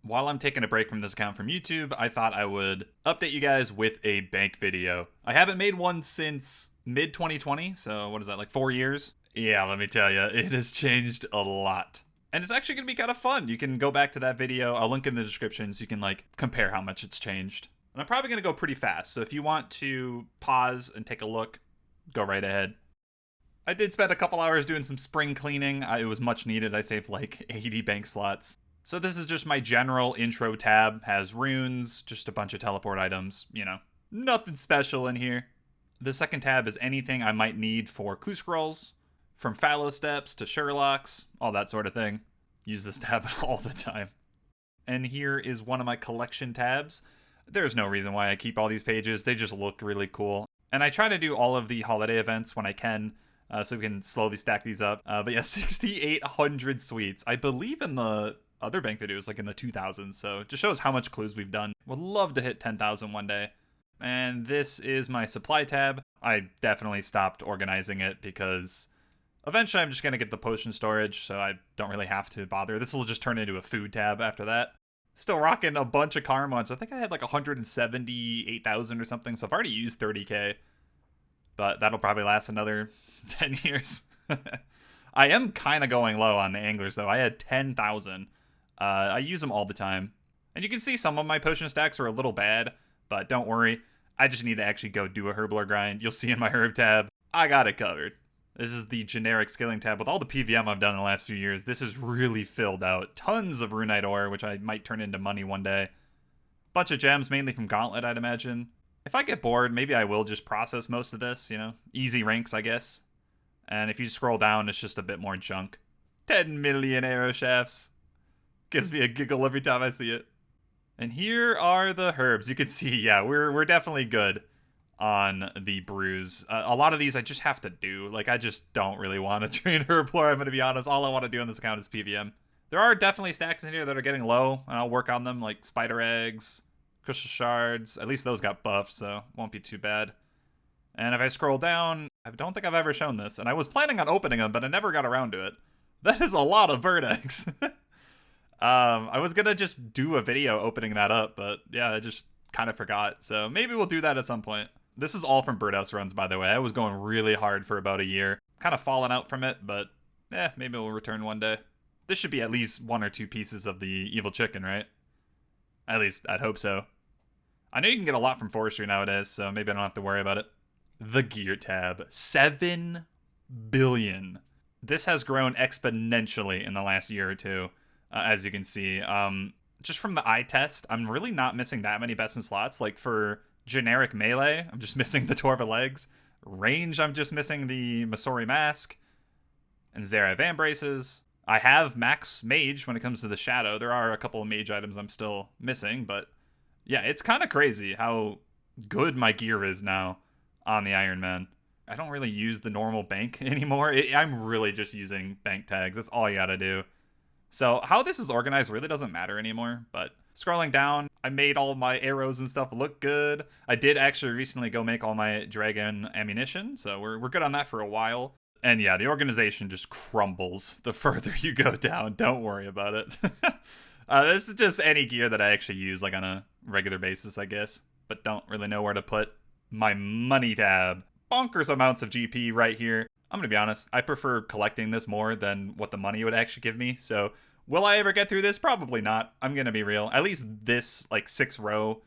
While I'm taking a break from this account from YouTube, I thought I would update you guys with a bank video. I haven't made one since mid 2020, so what is that, like 4 years? Yeah, let me tell you, it has changed a lot. And it's actually going to be kind of fun. You can go back to that video. I'll link in the description so you can like compare how much it's changed. And I'm probably going to go pretty fast. So if you want to pause and take a look, go right ahead. I did spend a couple hours doing some spring cleaning. It was much needed. I saved like 80 bank slots. So this is just my general intro tab. Has runes, just a bunch of teleport items, you know, nothing special in here. The second tab is anything I might need for clue scrolls, from fallow steps to Sherlocks, all that sort of thing. Use this tab all the time. And here is one of my collection tabs. There's no reason why I keep all these pages. They just look really cool. And I try to do all of the holiday events when I can, so we can slowly stack these up. But yeah, 6,800 sweets. I believe in the other bank videos, like in the 2000s, so it just shows how much clues we've done. Would love to hit 10,000 one day. And this is my supply tab. I definitely stopped organizing it because eventually I'm just going to get the potion storage, so I don't really have to bother. This will just turn into a food tab after that. Still rocking a bunch of karma. I think I had like 178,000 or something, so I've already used 30k. But that'll probably last another 10 years. I am kind of going low on the anglers, though. I had 10,000. I use them all the time. And you can see some of my potion stacks are a little bad, but don't worry. I just need to actually go do a Herblore grind. You'll see in my herb tab, I got it covered. This is the generic skilling tab. With all the PVM I've done in the last few years, this is really filled out. Tons of runite ore, which I might turn into money one day. Bunch of gems, mainly from Gauntlet, I'd imagine. If I get bored, maybe I will just process most of this, you know? Easy ranks, I guess. And if you scroll down, it's just a bit more junk. 10 million arrow shafts. Gives me a giggle every time I see it. And here are the herbs. You can see, yeah, we're definitely good on the brews. A lot of these I just have to do. Like, I just don't really want to train Herblore, I'm going to be honest. All I want to do on this account is PVM. There are definitely stacks in here that are getting low, and I'll work on them, like spider eggs, crystal shards. At least those got buffed, so won't be too bad. And if I scroll down, I don't think I've ever shown this, and I was planning on opening them, but I never got around to it. That is a lot of bird eggs. I was gonna just do a video opening that up, but yeah, I just kind of forgot. So maybe we'll do that at some point. This is all from birdhouse runs, by the way. I was going really hard for about a year. Kind of fallen out from it, but maybe we'll return one day. This should be at least 1 or 2 pieces of the evil chicken, right? At least I'd hope so. I know you can get a lot from forestry nowadays, so maybe I don't have to worry about it. The gear tab, 7 billion. This has grown exponentially in the last year or two, as you can see. Just from the eye test, I'm really not missing that many bets and slots. Like for generic melee, I'm just missing the Torva legs. Range, I'm just missing the Masori mask and Zera Van braces. I have max mage when it comes to the shadow. There are a couple of mage items I'm still missing, but yeah, it's kind of crazy how good my gear is now on the Ironman. I don't really use the normal bank anymore. I'm really just using bank tags. That's all you gotta do. So how this is organized really doesn't matter anymore, but scrolling down, I made all my arrows and stuff look good. I did actually recently go make all my dragon ammunition, so we're good on that for a while. And yeah, the organization just crumbles the further you go down. Don't worry about it. This is just any gear that I actually use like on a regular basis, I guess, but don't really know where to put my money tab. Bonkers amounts of GP right here. I'm going to be honest, I prefer collecting this more than what the money would actually give me. So will I ever get through this? Probably not. I'm going to be real. At least this like 6-row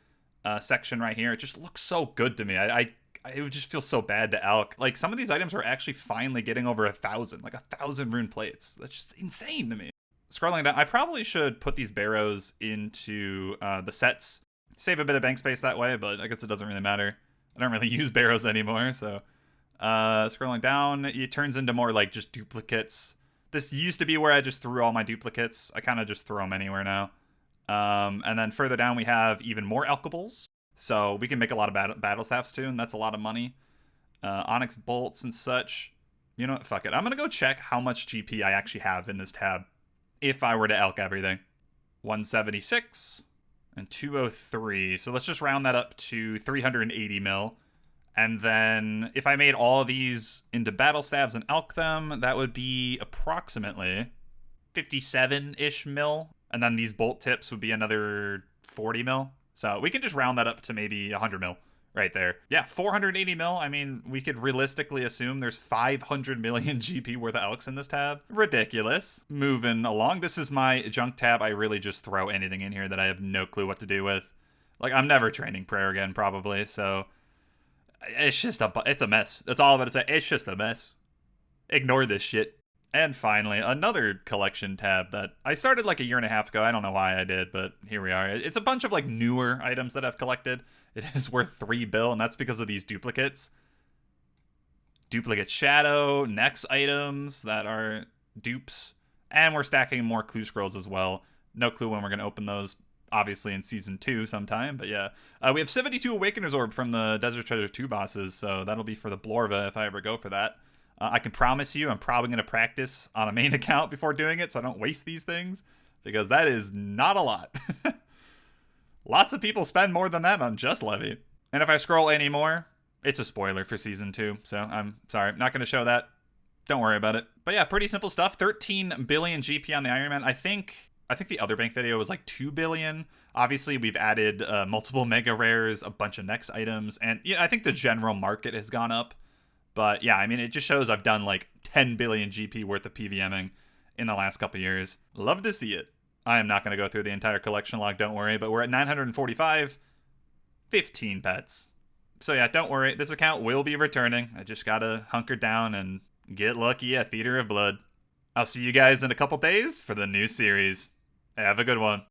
section right here, it just looks so good to me. It would just feel so bad to Alk. Like some of these items are actually finally getting over 1,000, like 1,000 rune plates. That's just insane to me. Scrolling down, I probably should put these barrows into the sets. Save a bit of bank space that way, but I guess it doesn't really matter. I don't really use barrows anymore, so scrolling down, it turns into more like just duplicates. This used to be where I just threw all my duplicates. I kind of just throw them anywhere now. And then further down, we have even more alchables. So we can make a lot of battle staffs too, and that's a lot of money. Onyx bolts and such. You know what? Fuck it. I'm going to go check how much GP I actually have in this tab if I were to elk everything. 176 and 203. So let's just round that up to 380 mil. And then if I made all of these into battle staves and elk them, that would be approximately 57-ish mil. And then these bolt tips would be another 40 mil. So we can just round that up to maybe 100 mil right there. Yeah, 480 mil. I mean, we could realistically assume there's 500 million GP worth of elks in this tab. Ridiculous. Moving along. This is my junk tab. I really just throw anything in here that I have no clue what to do with. Like, I'm never training prayer again, probably. So it's just it's a mess. That's all I'm going to say. It's just a mess. Ignore this shit. And finally, another collection tab that I started like a year and a half ago. I don't know why I did, but here we are. It's a bunch of like newer items that I've collected. It is worth 3 bill, and that's because of these duplicates. Duplicate shadow, next items that are dupes. And we're stacking more clue scrolls as well. No clue when we're going to open those, obviously in Season 2 sometime, but yeah. We have 72 Awakener's Orb from the Desert Treasure 2 bosses, so that'll be for the Blorva if I ever go for that. I can promise you I'm probably going to practice on a main account before doing it so I don't waste these things, because that is not a lot. Lots of people spend more than that on just Levy. And if I scroll anymore, it's a spoiler for Season 2, so I'm sorry, I'm not going to show that. Don't worry about it. But yeah, pretty simple stuff. 13 billion GP on the Ironman. I think the other bank video was like 2 billion. Obviously, we've added multiple mega rares, a bunch of next items, and I think the general market has gone up. But yeah, I mean, it just shows I've done like 10 billion GP worth of PVMing in the last couple years. Love to see it. I am not going to go through the entire collection log, don't worry, but we're at 945, 15 pets. So yeah, don't worry, this account will be returning. I just gotta hunker down and get lucky at Theater of Blood. I'll see you guys in a couple days for the new series. Have a good one.